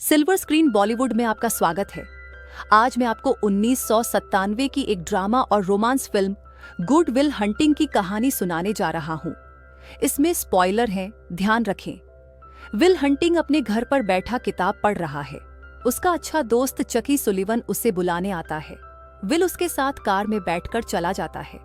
Silver screen Bollywood में आपका स्वागत है। आज मैं आपको 1997 की एक ड्रामा और romance film good will hunting की कहानी सुनाने जा रहा हूं। इसमें स्पॉइलर हैं, ध्यान रखें। विल हंटिंग अपने घर पर बैठा किताब पढ़ रहा है। उसका अच्छा दोस्त चकी सुलिवन उसे बुलाने आता है। विल उसके साथ कार में बैठकर चला जाता है।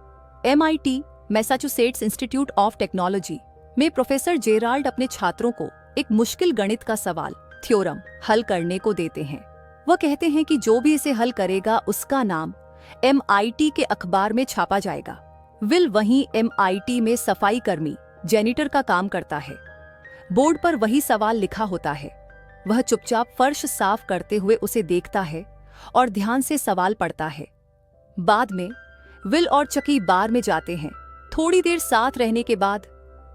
MIT Massachusetts institute of technology में प्रोफेसर जेराल्ड अपने छात्रों को एक मुश्किल गणित का सवाल थ्योरम हल करने को देते हैं। वह कहते हैं कि जो भी इसे हल करेगा उसका नाम MIT के अखबार में छापा जाएगा। विल वहीं MIT में सफाई कर्मी जेनिटर का काम करता है। बोर्ड पर वही सवाल लिखा होता है। वह चुपचाप फर्श साफ करते हुए उसे देखता है और ध्यान से सवाल पढ़ता है। बाद में विल और चकी बार में जाते हैं। थोड़ी देर साथ रहने के बाद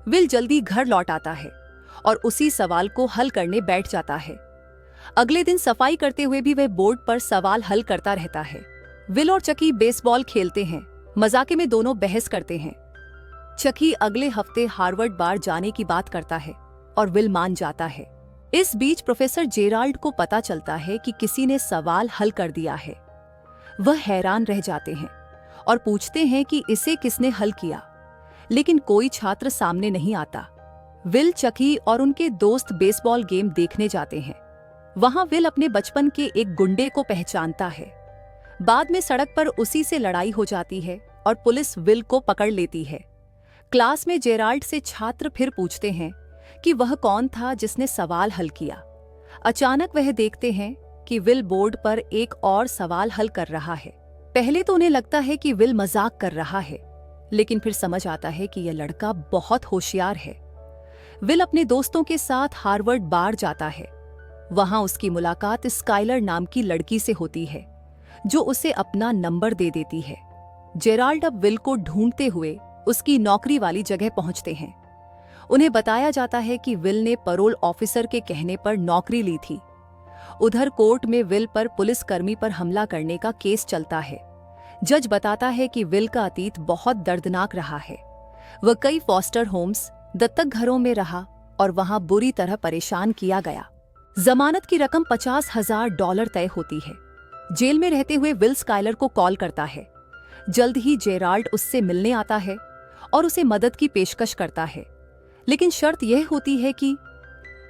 विल जल्दी घर लौट आता है और उसी सवाल को हल करने बैठ जाता है। अगले दिन सफाई करते हुए भी वह बोर्ड पर सवाल हल करता रहता है। विल और चकी बेसबॉल खेलते हैं। मजाके में दोनों बहस करते हैं। चकी अगले हफ्ते हार्वर्ड बार जाने की बात करता है और विल मान जाता है। इस बीच प्रोफेसर जेराल्ड को पता चलता है कि किसी ने सवाल हल कर दिया है। वह हैरान रह जाते हैं और पूछते हैं कि इसे किसने हल किया, लेकिन कोई छात्र सामने नहीं आता। विल, चकी और उनके दोस्त बेसबॉल गेम देखने जाते हैं। वहां विल अपने बचपन के एक गुंडे को पहचानता है। बाद में सड़क पर उसी से लड़ाई हो जाती है और पुलिस विल को पकड़ लेती है। क्लास में जेराल्ड से छात्र फिर पूछते हैं कि वह कौन था जिसने सवाल हल किया। अचानक वह देखते हैं कि विल बोर्ड पर एक और सवाल हल कर रहा है। पहले तो उन्हें लगता है कि विल मजाक कर रहा है, लेकिन फिर समझ आता है कि यह लड़का बहुत होशियार है। विल अपने दोस्तों के साथ हार्वर्ड बार जाता है। वहां उसकी मुलाकात स्काइलर नाम की लड़की से होती है, जो उसे अपना नंबर दे देती है। जेराल्ड अब विल को ढूंढते हुए उसकी नौकरी वाली जगह पहुंचते हैं। उन्हें बताया जाता है कि विल ने पैरोल ऑफिसर के कहने पर नौकरी ली थी। उधर कोर्ट में विल पर पुलिसकर्मी पर हमला करने का केस चलता है। जज बताता है कि विल का अतीत बहुत दर्दनाक रहा है। वह कई फॉस्टर होम्स, दत्तक घरों में रहा और वहां बुरी तरह परेशान किया गया। जमानत की रकम $50,000 तय होती है। जेल में रहते हुए विल स्काइलर को कॉल करता है। जल्द ही जेराल्ड उससे मिलने आता है और उसे मदद की पेशकश करता है, लेकिन शर्त यह होती है कि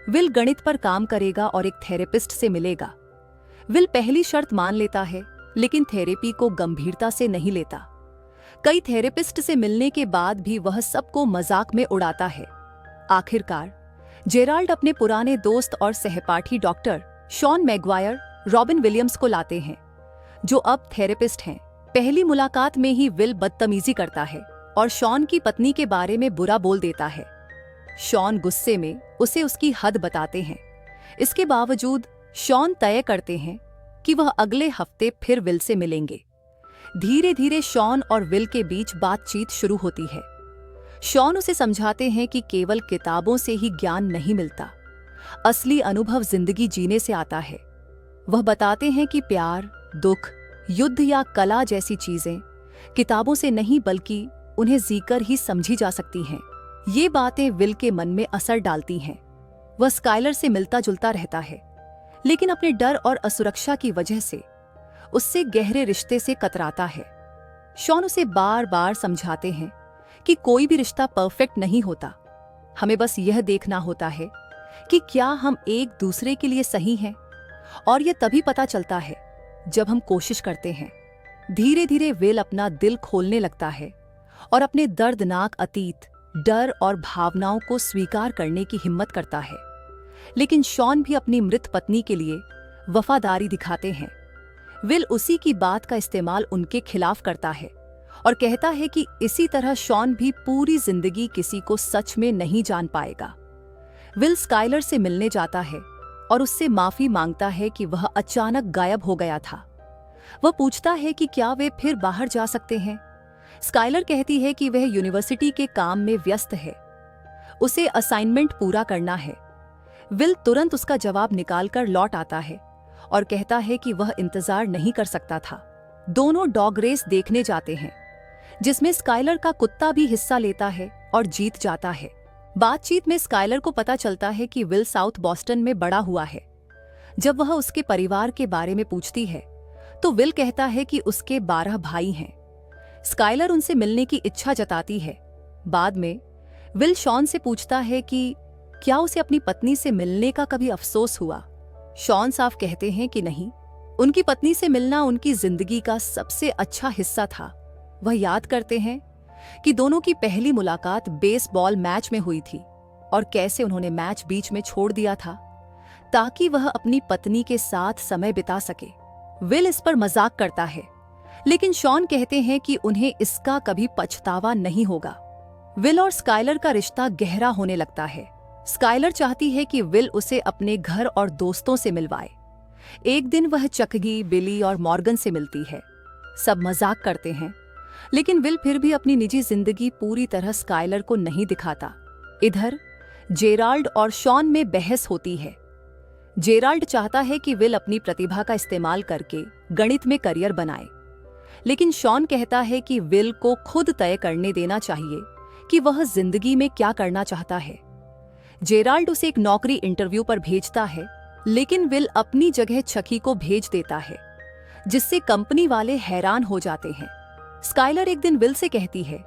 विल गणित पर काम करेगा और एक थेरेपिस्ट से मिलेगा। विल पहली शर्त मान लेता है, लेकिन थेरेपी को गंभीरता से नहीं लेता। कई थेरेपिस्ट से मिलने के बाद भी वह सबको मजाक में उड़ाता है। आखिरकार जेराल्ड अपने पुराने दोस्त और सहपाठी doctor Sean Maguire Robin Williams को लाते हैं, जो अब थेरेपिस्ट हैं। पहली मुलाकात में ही विल बदतमीजी करता है और शॉन की पत्नी के बारे में बुरा बोल देता है। शॉन गुस्से में उसे उसकी हद बताते हैं। इसके बावजूद शॉन तय करते हैं कि वह अगले हफ्ते फिर विल से मिलेंगे। धीरे धीरे शॉन और विल के बीच बातचीत शुरू होती है। शॉन उसे समझाते हैं कि केवल किताबों से ही ज्ञान नहीं मिलता, असली अनुभव जिंदगी जीने से आता है। वह बताते हैं कि प्यार, दुख, युद्ध या कला जैसी चीजें किताबों से नहीं बल्कि उन्हें जीकर ही समझी जा सकती हैं। ये बातें विल के मन में असर डालती हैं। वह स्काइलर से मिलता जुलता रहता है, लेकिन अपने डर और असुरक्षा की वजह से उससे गहरे रिश्ते से कतराता है। शॉन उसे बार बार समझाते हैं कि कोई भी रिश्ता परफेक्ट नहीं होता। हमें बस यह देखना होता है कि क्या हम एक दूसरे के लिए सही हैं, और यह तभी पता चलता है जब हम कोशिश करते हैं। धीरे धीरे विल अपना दिल खोलने लगता है और अपने दर्दनाक अतीत, डर और भावनाओं को स्वीकार करने की हिम्मत करता है। लेकिन शॉन भी अपनी मृत पत्नी के लिए वफादारी दिखाते हैं। विल उसी की बात का इस्तेमाल उनके खिलाफ करता है और कहता है कि इसी तरह शॉन भी पूरी जिंदगी किसी को सच में नहीं जान पाएगा। विल स्काइलर से मिलने जाता है और उससे माफी मांगता है कि वह अचानक गायब हो गया था। वह पूछता है कि क्या वे फिर बाहर जा सकते हैं। स्काइलर कहती है कि वह यूनिवर्सिटी के काम में व्यस्त है, उसे असाइनमेंट पूरा करना है। विल तुरंत उसका जवाब निकालकर लौट आता है और कहता है कि वह इंतजार नहीं कर सकता था। दोनों डॉग रेस देखने जाते हैं, जिसमें स्काइलर का कुत्ता भी हिस्सा लेता है और जीत जाता है। बातचीत में स्काइलर को पता चलता है कि विल साउथ बॉस्टन में बड़ा हुआ है, जब वह उसके परिवार के बारे में पूछती है तो विल कहता है कि उसके 12 भाई हैं। स्काइलर उनसे मिलने की इच्छा जताती है। बाद में विल शॉन से पूछता है कि क्या उसे अपनी पत्नी से मिलने का कभी अफसोस हुआ। शॉन साफ कहते हैं कि नहीं, उनकी पत्नी से मिलना उनकी जिंदगी का सबसे अच्छा हिस्सा था। वह याद करते हैं कि दोनों की पहली मुलाकात बेसबॉल मैच में हुई थी और कैसे उन्होंने मैच बीच में छोड़ दिया था ताकि वह अपनी पत्नी के साथ समय बिता सके। विल इस पर मजाक करता है, लेकिन शॉन कहते हैं कि उन्हें इसका कभी पछतावा नहीं होगा। विल और स्काइलर का रिश्ता गहरा होने लगता है। स्काइलर चाहती है कि विल उसे अपने घर और दोस्तों से मिलवाए। एक दिन वह चकगी, बिली और मॉर्गन से मिलती है। सब मजाक करते हैं, लेकिन विल फिर भी अपनी निजी जिंदगी पूरी तरह स्काइलर को नहीं दिखाता। इधर जेराल्ड और शॉन में बहस होती है। जेराल्ड चाहता है कि विल अपनी प्रतिभा का इस्तेमाल करके गणित में करियर बनाए, लेकिन शॉन कहता है कि विल को खुद तय करने देना चाहिए कि वह जिंदगी में क्या करना चाहता है। जेराल्ड उसे एक नौकरी इंटरव्यू पर भेजता है, लेकिन विल अपनी जगह चकी को भेज देता है, जिससे कंपनी वाले हैरान हो जाते हैं। स्काइलर एक दिन विल से कहती है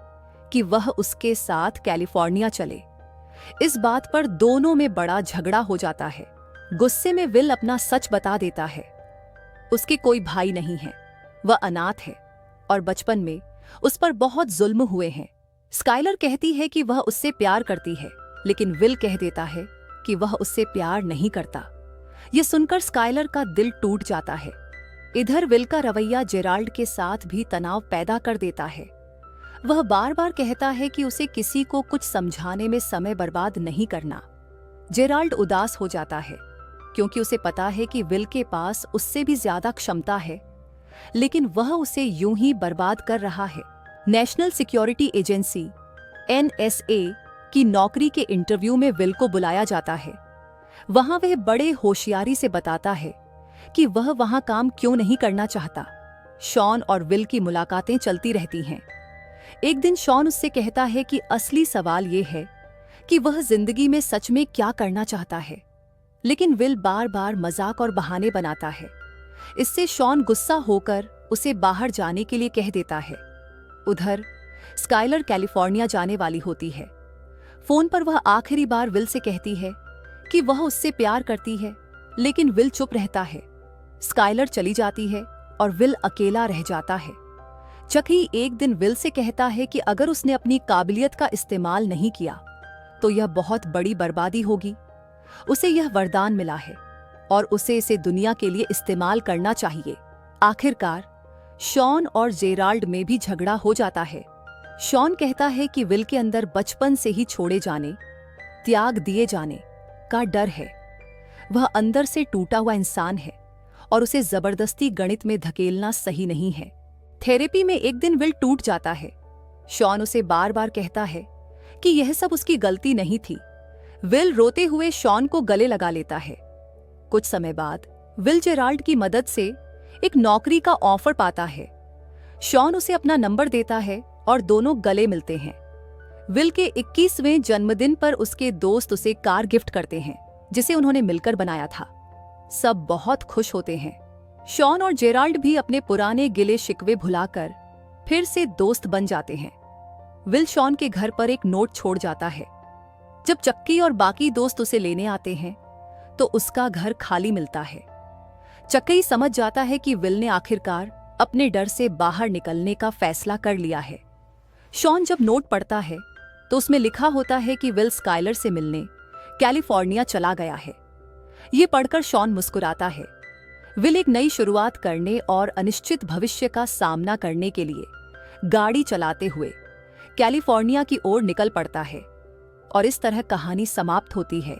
कि वह उसके साथ कैलिफोर्निया चले। इस बात पर दोनों में बड़ा झगड़ा हो जाता है। गुस्से में विल अपना सच बता देता है। उसके कोई भाई नहीं है, वह अनाथ है और बचपन में उस पर बहुत जुल्म हुए हैं। स्काइलर कहती है कि वह उससे प्यार करती है, लेकिन विल कह देता है कि वह उससे प्यार नहीं करता। यह सुनकर स्काइलर का दिल टूट जाता है। इधर विल का रवैया जेराल्ड के साथ भी तनाव पैदा कर देता है। वह बार बार कहता है कि उसे किसी को कुछ समझाने में समय बर्बाद नहीं करना। जेराल्ड उदास हो जाता है, क्योंकि उसे पता है कि विल के पास उससे भी ज्यादा क्षमता है, लेकिन वह उसे यूं ही बर्बाद कर रहा है। नेशनल सिक्योरिटी एजेंसी NSA की नौकरी के इंटरव्यू में विल को बुलाया जाता है। वहां वह बड़े होशियारी से बताता है कि वह वहां काम क्यों नहीं करना चाहता। शॉन और विल की मुलाकातें चलती रहती हैं। एक दिन शॉन उससे कहता है कि असली सवाल यह है कि वह जिंदगी में सच में क्या करना चाहता है, लेकिन विल बार बार मजाक और बहाने बनाता है। इससे शॉन गुस्सा होकर उसे बाहर जाने के लिए कह देता है। उधर स्काइलर कैलिफोर्निया जाने वाली होती है। फोन पर वह आखिरी बार विल से कहती है कि वह उससे प्यार करती है, लेकिन विल चुप रहता है। स्काइलर चली जाती है और विल अकेला रह जाता है। चकी एक दिन विल से कहता है कि अगर उसने अपनी काबिलियत का इस्तेमाल नहीं किया तो यह बहुत बड़ी बर्बादी होगी। उसे यह वरदान मिला है और उसे इसे दुनिया के लिए इस्तेमाल करना चाहिए। आखिरकार शॉन और जेराल्ड में भी झगड़ा हो जाता है। शॉन कहता है कि विल के अंदर बचपन से ही छोड़े जाने, त्याग दिए जाने का डर है। वह अंदर से टूटा हुआ इंसान है और उसे जबरदस्ती गणित में धकेलना सही नहीं है। थेरेपी में एक दिन विल टूट जाता है। शॉन उसे बार बार कहता है कि यह सब उसकी गलती नहीं थी। विल रोते हुए शॉन को गले लगा लेता है। कुछ समय बाद विल जेराल्ड की मदद से एक नौकरी का ऑफर पाता है। शॉन उसे अपना नंबर देता है और दोनों गले मिलते हैं। विल के 21वें जन्मदिन पर उसके दोस्त उसे कार गिफ्ट करते हैं, जिसे उन्होंने मिलकर बनाया था। सब बहुत खुश होते हैं। शॉन और जेराल्ड भी अपने पुराने गिले शिकवे भुलाकर फिर से दोस्त बन जाते हैं। विल शॉन के घर पर एक नोट छोड़ जाता है। जब चक्की और बाकी दोस्त उसे लेने आते हैं तो उसका घर खाली मिलता है। चक्की समझ जाता है कि विल ने आखिरकार अपने डर से बाहर निकलने का फैसला कर लिया है। शॉन जब नोट पढ़ता है तो उसमें लिखा होता है कि विल स्काइलर से मिलने कैलिफोर्निया चला गया है। ये पढ़कर शॉन मुस्कुराता है। विल एक नई शुरुआत करने और अनिश्चित भविष्य का सामना करने के लिए गाड़ी चलाते हुए कैलिफोर्निया की ओर निकल पड़ता है और इस तरह कहानी समाप्त होती है।